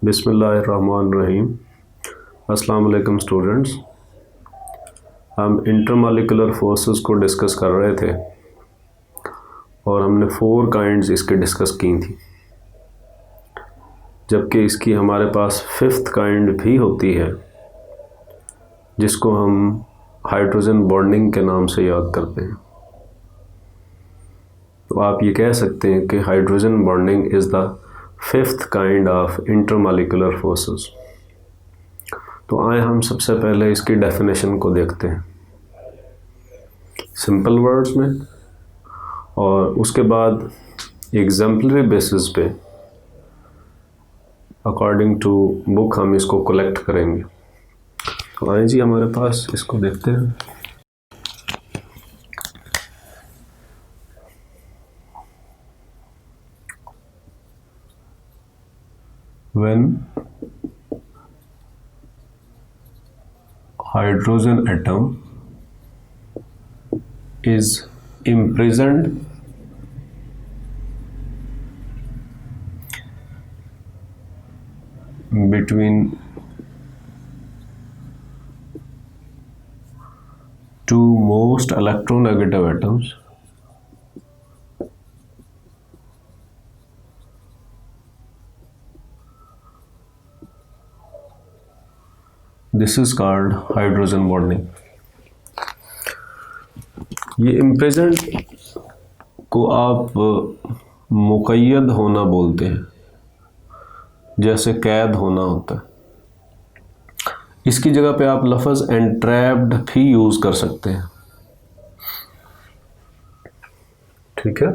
बिस्मिल्लाहिर्रहमानिर्रहीम। अस्सलाम वालेकुम स्टूडेंट्स। हम इंटरमॉलिक्यूलर फोर्सेस को डिस्कस कर रहे थे और हमने 4 काइंड्स इसके डिस्कस की थी, जबकि इसकी हमारे पास 5th काइंड भी होती है जिसको हम हाइड्रोजन बॉन्डिंग के नाम से याद करते हैं। तो आप ये कह सकते हैं कि hydrogen bonding is the 5th kind of intermolecular forces. तो आए हम सबसे पहले इसकी डेफिनेशन को देखते हैं सिंपल वर्ड्स में, और उसके बाद एग्जाम्पलरी बेसिस पे अकॉर्डिंग टू बुक हम इसको कलेक्ट करेंगे। तो आए जी हमारे पास इसको देखते हैं। When hydrogen atom is imprisoned between two most electronegative atoms, this is called hydrogen bonding। ये इम्प्रेजेंट को आप मुक़य्यद होना बोलते हैं, जैसे कैद होना होता है। इसकी जगह पे आप लफ्ज़ एंट्रैप्ड भी यूज़ कर सकते हैं, ठीक है।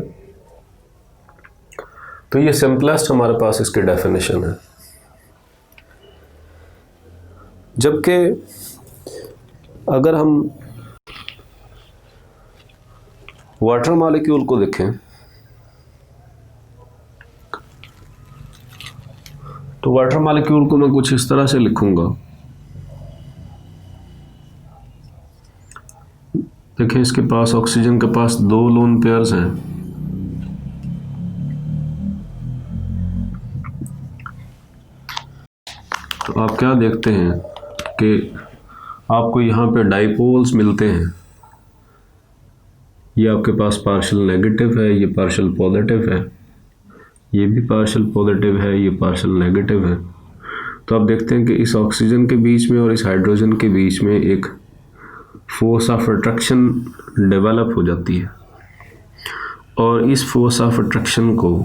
तो ये सिंपलेस्ट हमारे पास इसकी डेफिनेशन है। जबकि अगर हम वाटर मॉलिक्यूल को देखें तो वाटर मॉलिक्यूल को मैं कुछ इस तरह से लिखूंगा। देखिए, इसके पास ऑक्सीजन के पास 2 लोन पेयर्स हैं, तो आप क्या देखते हैं कि आपको यहाँ पे डाइपोल्स मिलते हैं। ये आपके पास पार्शियल नेगेटिव है, ये पार्शियल पॉजिटिव है, ये भी पार्शियल पॉजिटिव है, ये पार्शियल नेगेटिव है। तो आप देखते हैं कि इस ऑक्सीजन के बीच में और इस हाइड्रोजन के बीच में एक फोर्स ऑफ अट्रैक्शन डेवलप हो जाती है, और इस फोर्स ऑफ अट्रैक्शन को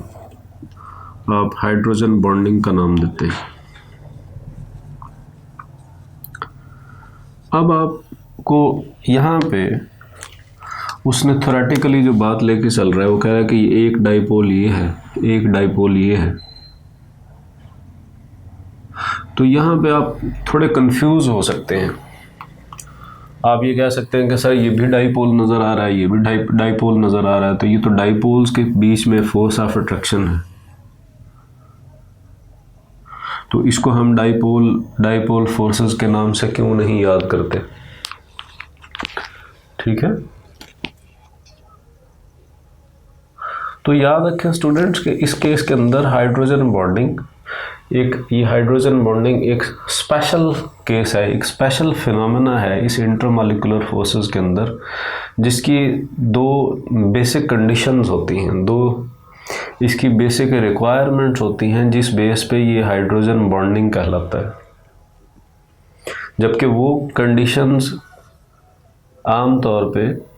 आप हाइड्रोजन बॉन्डिंग का नाम देते हैं। अब आपको यहाँ पे उसने थ्योरेटिकली जो बात लेके चल रहा है, वो कह रहा है कि एक डाइपोल ये है, एक डाइपोल ये है। तो यहाँ पे आप थोड़े कंफ्यूज हो सकते हैं। आप ये कह सकते हैं कि सर ये भी डाइपोल नज़र आ रहा है, ये भी डाइपोल नज़र आ रहा है, तो ये तो डाइपोल्स के बीच में फोर्स ऑफ अट्रैक्शन है, तो इसको हम डाइपोल फोर्सेस के नाम से क्यों नहीं याद करते, ठीक है। तो याद रखें स्टूडेंट्स कि इस केस के अंदर हाइड्रोजन बॉन्डिंग एक स्पेशल केस है, एक स्पेशल फिनोमेना है इस इंटरमॉलिक्यूलर फोर्सेस के अंदर, जिसकी 2 बेसिक कंडीशंस होती हैं, 2 इसकी बेसिक रिक्वायरमेंट्स होती हैं, जिस बेस पे ये हाइड्रोजन बॉन्डिंग कहलाता है। जबकि वो कंडीशंस आम तौर पे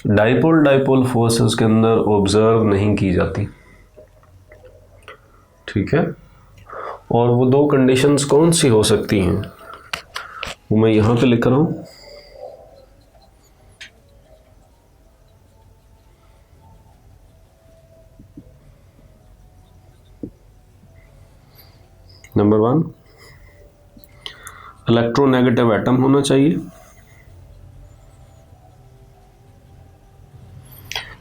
डाइपोल फोर्सेस के अंदर ऑब्जर्व नहीं की जाती, ठीक है। और वो 2 कंडीशंस कौन सी हो सकती हैं, वो मैं यहाँ पे लिख रहा हूँ। नंबर 1, इलेक्ट्रोनेगेटिव एटम होना चाहिए,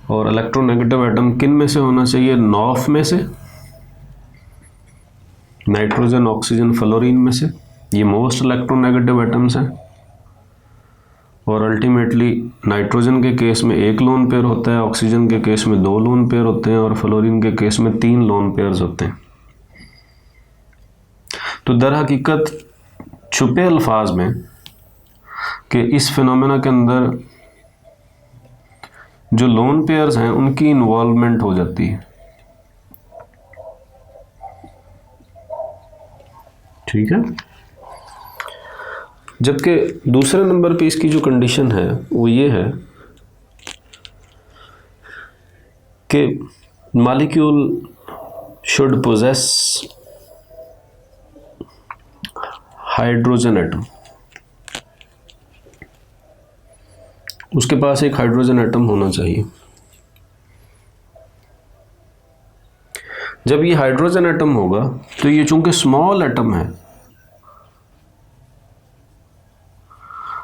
और इलेक्ट्रोनेगेटिव एटम किन में से होना चाहिए? नॉफ में से, नाइट्रोजन, ऑक्सीजन, फ्लोरीन में से। ये मोस्ट इलेक्ट्रोनेगेटिव एटम्स हैं, और अल्टीमेटली नाइट्रोजन के केस में 1 लोन पेयर होता है, ऑक्सीजन के केस में 2 लोन पेयर होते हैं, और फ्लोरीन के केस में 3 लोन पेयर्स होते हैं। तो दर हकीकत छुपे अल्फाज में कि इस फिनोमेना के अंदर जो लोन पेयर्स हैं उनकी इन्वॉल्वमेंट हो जाती है। ठीक है। जबकि दूसरे नंबर पे इसकी जो कंडीशन है वो ये है कि molecule should possess hydrogen atom, उसके पास एक हाइड्रोजन एटम होना चाहिए। जब ये हाइड्रोजन एटम होगा तो ये चूंकि स्मॉल एटम है,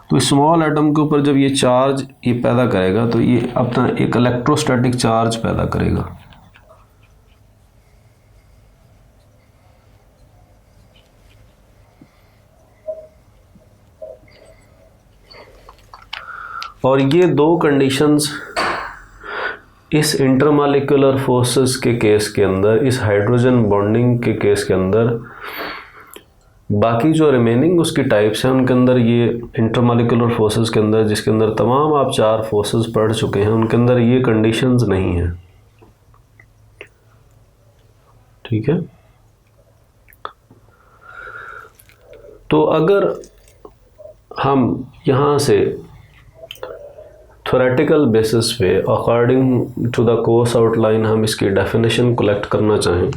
तो स्मॉल एटम के ऊपर जब ये चार्ज ये पैदा करेगा तो ये अपना एक इलेक्ट्रोस्टैटिक चार्ज पैदा करेगा। और ये दो कंडीशंस इस इंटरमॉलिक्यूलर फोर्सेस के केस के अंदर, इस हाइड्रोजन बॉन्डिंग के केस के अंदर, बाकी जो रिमेनिंग उसकी टाइप्स हैं उनके अंदर, ये इंटरमॉलिक्यूलर फोर्सेस के अंदर जिसके अंदर तमाम आप 4 फोर्सेस पढ़ चुके हैं, उनके अंदर ये कंडीशंस नहीं हैं। ठीक है। तो अगर हम यहाँ से थ्योरेटिकल बेसिस पे according to the course outline हम इसकी डेफिनेशन कलेक्ट करना चाहें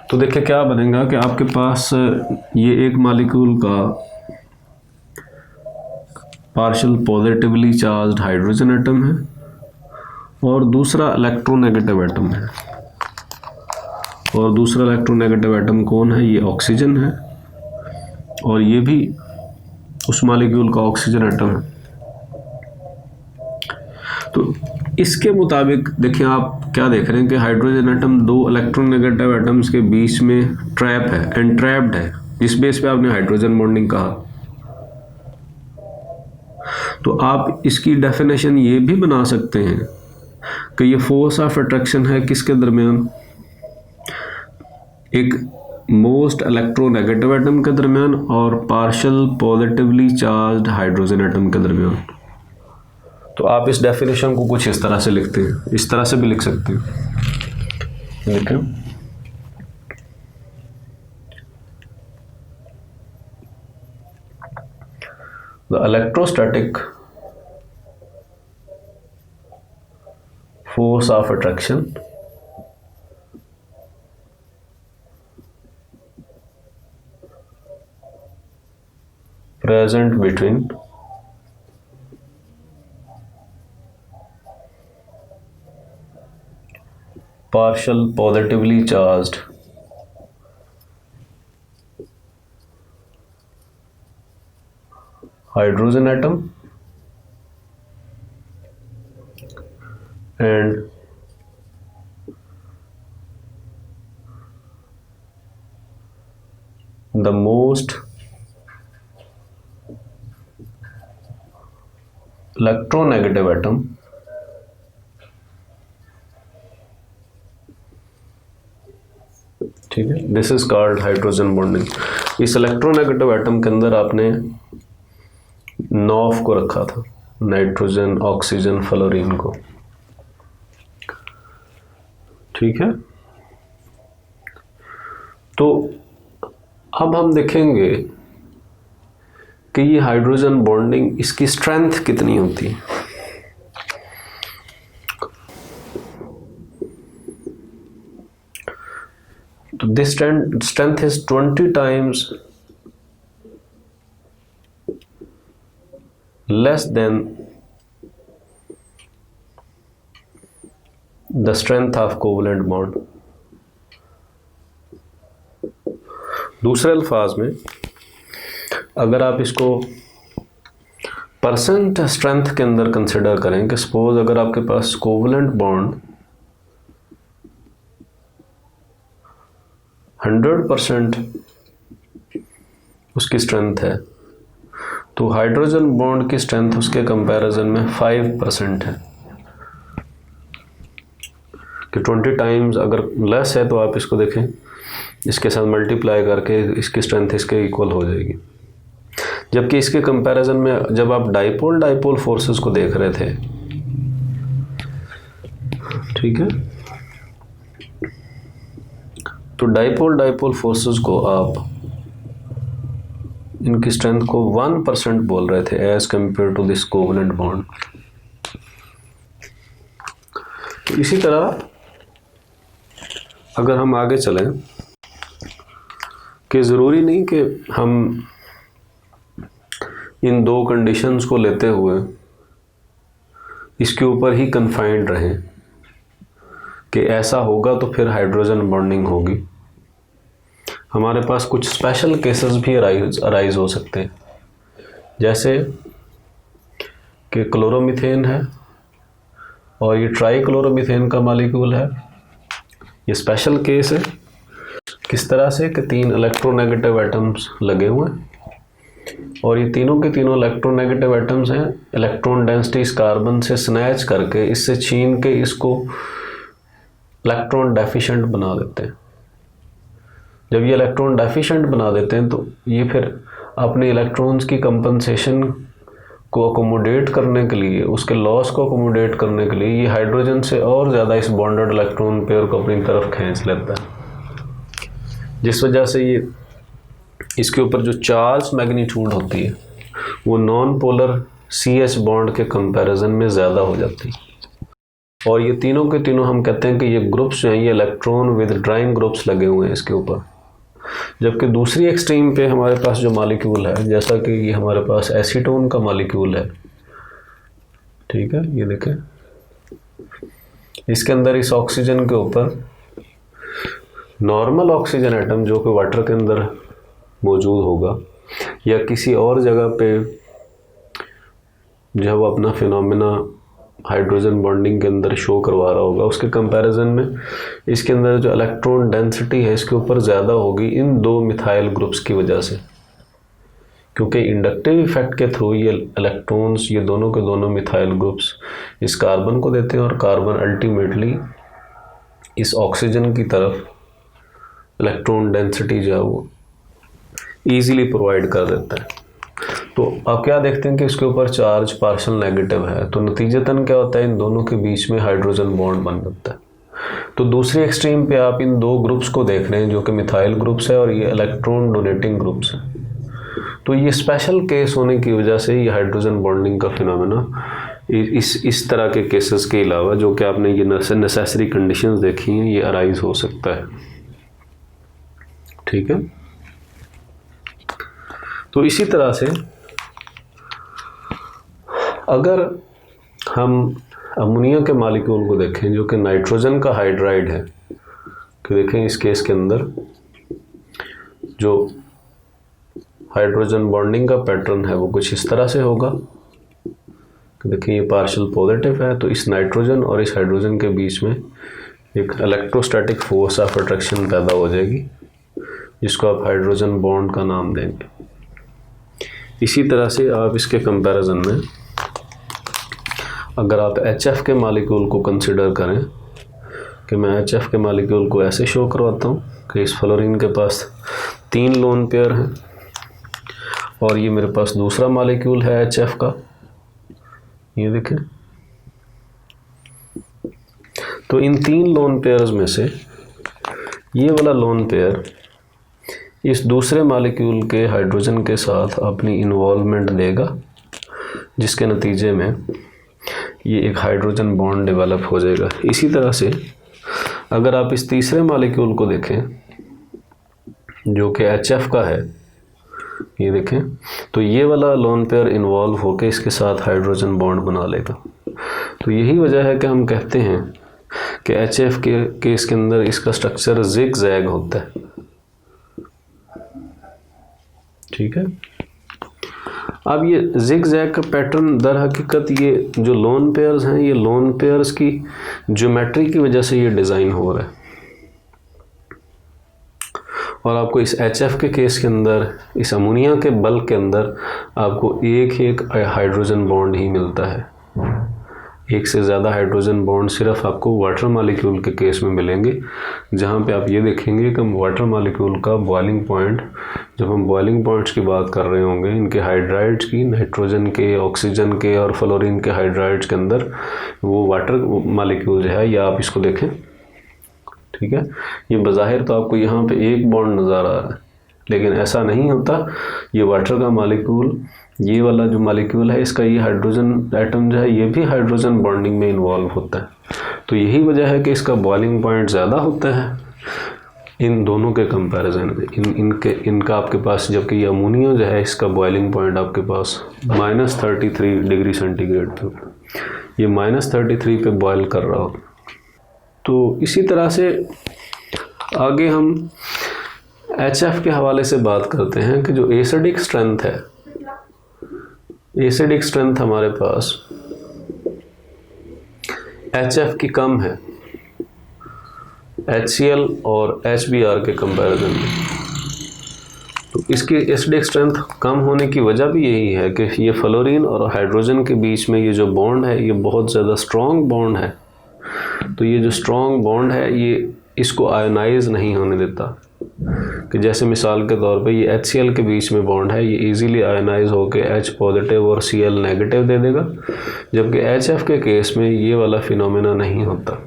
तो देखिए क्या बनेगा कि आपके पास ये एक मॉलिक्यूल का partial positively charged hydrogen atom है और दूसरा इलेक्ट्रोनेगेटिव एटम है, और दूसरा इलेक्ट्रोनेगेटिव एटम कौन है? ये ऑक्सीजन है, और ये भी उस मॉलिक्यूल का ऑक्सीजन एटम है। तो इसके मुताबिक देखिए आप क्या देख रहे हैं कि हाइड्रोजन एटम 2 इलेक्ट्रोनेगेटिव एटम्स के बीच में ट्रैप है, एंट्रैप्ड है, जिस बेस पे आपने हाइड्रोजन बॉन्डिंग कहा। तो आप इसकी डेफिनेशन ये भी बना सकते हैं कि ये फोर्स ऑफ अट्रैक्शन है किसके दरमियान? एक मोस्ट इलेक्ट्रोनेगेटिव एटम के दरमियान और partial positively charged hydrogen atom के दरमियान। तो आप इस डेफिनेशन को कुछ इस तरह से लिखते हैं, इस तरह से भी लिख सकते हैं। देखिए the electrostatic force of attraction present between partial positively charged hydrogen atom and the most electronegative atom ठीक है, this is called hydrogen bonding. इस इलेक्ट्रोनेगेटिव एटम के अंदर आपने नॉफ को रखा था, नाइट्रोजन, ऑक्सीजन, फ्लोरीन को। ठीक है। तो अब हम देखेंगे कि ये हाइड्रोजन बॉन्डिंग इसकी स्ट्रेंथ कितनी होती है। तो this strength is 20 times less than the strength of covalent bond। दूसरे अल्फाज में अगर आप इसको परसेंट स्ट्रेंथ के अंदर कंसिडर करें कि सपोज अगर आपके पास कोवलेंट बॉन्ड 100% उसकी स्ट्रेंथ है, तो हाइड्रोजन बॉन्ड की स्ट्रेंथ उसके कंपैरिजन में 5% है कि 20 टाइम्स अगर लेस है तो आप इसको देखें इसके साथ मल्टीप्लाई करके इसकी स्ट्रेंथ इसके इक्वल हो जाएगी। जबकि इसके कंपैरिजन में जब आप डाइपोल डाइपोल फोर्सेस को देख रहे थे, ठीक है, तो डाइपोल डाइपोल फोर्सेस को आप इनकी स्ट्रेंथ को 1% बोल रहे थे as compare to this covalent bond. इसी तरह अगर हम आगे चलें कि ज़रूरी नहीं कि हम इन दो कंडीशंस को लेते हुए इसके ऊपर ही कन्फाइंड रहें कि ऐसा होगा तो फिर हाइड्रोजन बॉन्डिंग होगी। हमारे पास कुछ स्पेशल केसेस भी अराइज हो सकते हैं, जैसे कि क्लोरोमीथेन है और ये ट्राईक्लोरोमीथेन का मॉलिक्यूल है। ये स्पेशल केस है। किस तरह से कि 3 इलेक्ट्रोनेगेटिव एटम्स लगे हुए हैं और ये तीनों के तीनों इलेक्ट्रोनेगेटिव एटम्स हैं इलेक्ट्रॉन डेंसिटी इस कार्बन से स्नैच करके, इससे छीन के इसको इलेक्ट्रॉन डेफिशिएंट बना देते हैं। जब ये इलेक्ट्रॉन डेफिशिएंट बना देते हैं तो ये फिर अपने इलेक्ट्रॉन्स की कंपनसेशन को अकोमोडेट करने के लिए, उसके लॉस को अकोमोडेट करने के लिए ये हाइड्रोजन से और ज़्यादा इस बॉन्डेड इलेक्ट्रॉन पेयर को अपनी तरफ खींच लेता है, जिस वजह से ये इसके ऊपर जो चार्ज मैग्नीट्यूड होती है वो नॉन पोलर CH बॉन्ड के कंपैरिजन में ज़्यादा हो जाती है। और ये तीनों के तीनों हम कहते हैं कि ये ग्रुप्स जो हैं ये इलेक्ट्रॉन विदड्राइंग ग्रुप्स लगे हुए हैं इसके ऊपर। जबकि दूसरी एक्सट्रीम पे हमारे पास जो मॉलिक्यूल है, जैसा कि ये हमारे पास एसीटोन का मॉलिक्यूल है, ठीक है, ये देखें, इसके अंदर इस ऑक्सीजन के ऊपर नॉर्मल ऑक्सीजन एटम जो कि वाटर के अंदर मौजूद होगा या किसी और जगह पे जब वो अपना फिनोमेना हाइड्रोजन बॉन्डिंग के अंदर शो करवा रहा होगा, उसके कंपैरिजन में इसके अंदर जो इलेक्ट्रॉन डेंसिटी है इसके ऊपर ज़्यादा होगी इन दो मिथाइल ग्रुप्स की वजह से, क्योंकि इंडक्टिव इफेक्ट के थ्रू ये इलेक्ट्रॉन्स, ये दोनों के दोनों मिथाइल ग्रुप्स इस कार्बन को देते हैं और कार्बन अल्टीमेटली इस ऑक्सीजन की तरफ इलेक्ट्रॉन डेंसिटी जो है वो ईजीली प्रोवाइड कर देता है। तो आप क्या देखते हैं कि इसके ऊपर चार्ज पार्शियल नेगेटिव है, तो नतीजतन क्या होता है, इन दोनों के बीच में हाइड्रोजन बॉन्ड बन जाता है। तो दूसरी एक्सट्रीम पे आप इन दो ग्रुप्स को देख रहे हैं जो कि मिथाइल ग्रुप्स है और ये इलेक्ट्रॉन डोनेटिंग ग्रुप्स हैं। तो ये स्पेशल केस होने की वजह से ये हाइड्रोजन बॉन्डिंग का फिनोमेना इस तरह के केसेस के अलावा जो कि आपने ये नेसेसरी कंडीशंस देखी हैं ये अराइज हो सकता है, ठीक है। तो इसी तरह से अगर हम अमोनिया के मॉलिक्यूल को देखें जो कि नाइट्रोजन का हाइड्राइड है, कि देखें इस केस के अंदर जो हाइड्रोजन बॉन्डिंग का पैटर्न है वो कुछ इस तरह से होगा कि देखें ये पार्शियल पॉजिटिव है, तो इस नाइट्रोजन और इस हाइड्रोजन के बीच में एक इलेक्ट्रोस्टैटिक फोर्स ऑफ अट्रैक्शन पैदा हो जाएगी जिसको आप हाइड्रोजन बॉन्ड का नाम देंगे। इसी तरह से आप इसके कंपैरिजन में अगर आप HF के मॉलिक्यूल को कंसिडर करें, कि मैं HF के मॉलिक्यूल को ऐसे शो करवाता हूँ कि इस फ्लोरीन के पास 3 लोन पेयर हैं और ये मेरे पास दूसरा मॉलिक्यूल है HF का, ये देखें। तो इन 3 लोन पेयर्स में से ये वाला लोन पेयर इस दूसरे मॉलिक्यूल के हाइड्रोजन के साथ अपनी इन्वॉल्वमेंट देगा, जिसके नतीजे में ये एक हाइड्रोजन बॉन्ड डेवलप हो जाएगा। इसी तरह से अगर आप इस तीसरे मॉलिक्यूल को देखें जो कि HF का है, ये देखें, तो ये वाला लोन पेयर इन्वॉल्व होकर इसके साथ हाइड्रोजन बॉन्ड बना लेगा। तो यही वजह है कि हम कहते हैं कि HF के केस के अंदर इसका स्ट्रक्चर जिग जैग होता है, ठीक है। अब ये जिग जैग का पैटर्न दर हकीकत ये जो लोन पेयर्स हैं, ये लोन पेयर्स की ज्योमेट्री की वजह से ये डिज़ाइन हो रहा है। और आपको इस HF के केस के अंदर, इस अमोनिया के बल्क के अंदर आपको एक हाइड्रोजन बॉन्ड ही मिलता है, एक से ज़्यादा हाइड्रोजन बॉन्ड सिर्फ आपको वाटर मॉलिक्यूल के केस में मिलेंगे, जहाँ पे आप ये देखेंगे कि वाटर मॉलिक्यूल का बॉइलिंग पॉइंट, जब हम बॉइलिंग पॉइंट्स की बात कर रहे होंगे इनके हाइड्राइड्स की, नाइट्रोजन के, ऑक्सीजन के और फ्लोरीन के हाइड्राइड्स के अंदर वो वाटर मॉलिक्यूल जो है, या आप इसको देखें, ठीक है, ये बज़ाहिर तो आपको यहाँ पे एक बॉन्ड नज़र आ रहा है, लेकिन ऐसा नहीं होता। ये वाटर का मॉलिक्यूल, ये वाला जो मॉलिक्यूल है, इसका ये हाइड्रोजन एटम जो है ये भी हाइड्रोजन बॉन्डिंग में इन्वॉल्व होता है। तो यही वजह है कि इसका बॉइलिंग पॉइंट ज़्यादा होता है इन दोनों के कंपैरिजन में। इनका आपके पास, जबकि ये अमोनिया जो है इसका बॉइलिंग पॉइंट आपके पास -33 डिग्री सेंटीग्रेड पे, ये -33 पे बॉयल कर रहा हो। तो इसी तरह से आगे हम HF के हवाले से बात करते हैं कि जो एसिडिक स्ट्रेंथ है, एसिडिक स्ट्रेंथ हमारे पास HF की कम है HCl और HBr के कंपैरिजन में। तो इसकी एसिडिक स्ट्रेंथ कम होने की वजह भी यही है कि ये फ्लोरीन और हाइड्रोजन के बीच में ये जो बॉन्ड है ये बहुत ज़्यादा स्ट्रॉन्ग बॉन्ड है। तो ये जो स्ट्रॉन्ग बॉन्ड है ये इसको आयोनाइज नहीं होने देता, कि जैसे मिसाल के तौर पे ये HCl के बीच में बॉन्ड है, ये इजीली आयोनाइज होके H पॉजिटिव और Cl नेगेटिव दे देगा, जबकि HF के केस में ये वाला फिनोमेना नहीं होता।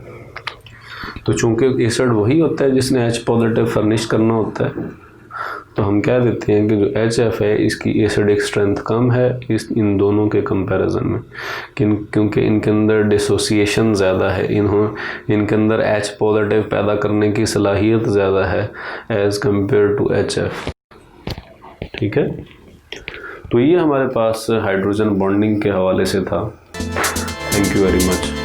तो चूंकि एसिड वही होता है जिसने H पॉजिटिव फर्निश करना होता है, तो हम कह देते हैं कि जो HF है इसकी एसिडिक स्ट्रेंथ कम है इन दोनों के कंपैरिजन में, क्योंकि इनके अंदर डिसोसिएशन ज़्यादा है, इनके अंदर H पॉजिटिव पैदा करने की सलाहियत ज़्यादा है एज़ कम्पेयर टू HF। ठीक है, तो ये हमारे पास हाइड्रोजन बॉन्डिंग के हवाले से था। Thank you very much.